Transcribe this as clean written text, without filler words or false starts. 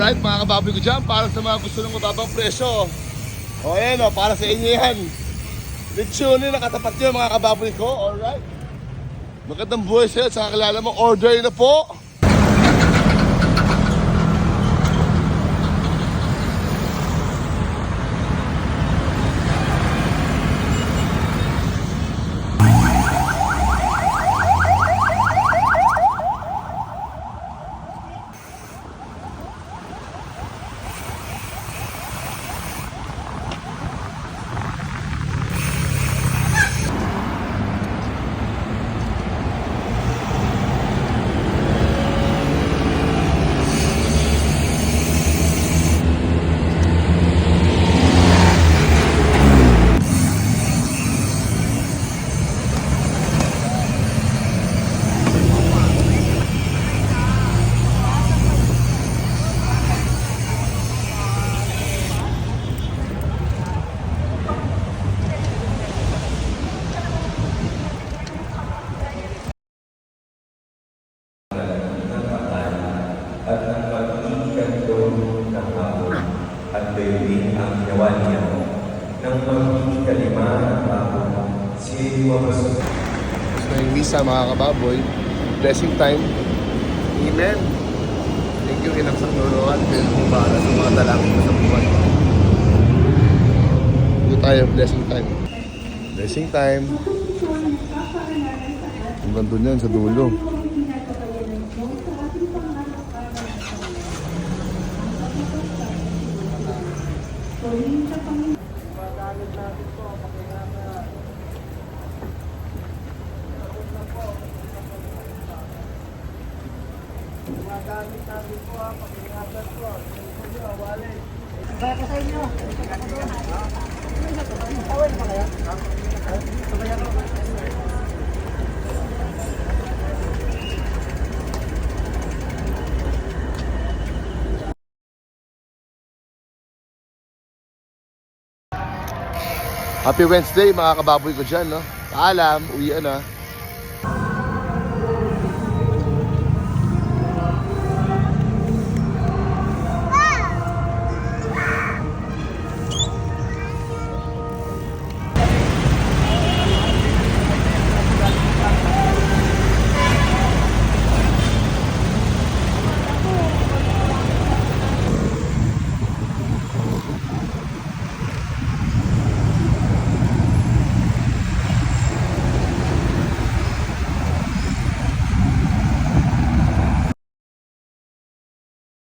Alright mga kababoy ko dyan, para sa mga gusto ng mababang presyo. O ayan o, para sa inyo yan. Lechon na nakatapat nyo mga kababoy ko, alright. Magandang buhay sa'yo, sa kakilala mo, order na po. At ng pag-iikanto ng hapon at gayon ang ginawa niya. Nang mag-iikalima ng hapon, si Wabaso. Gusto na yung misa mga kababoy. Blessing time. Amen. Thank you inaksak nuruan. Pero kung para sa mga dalangin mo sa buwan. Dito tayo, blessing time. Blessing time. Hanggang doon yan sa dulo. Happy Wednesday mga kababoy ko dyan, no? Paalam, uwian na.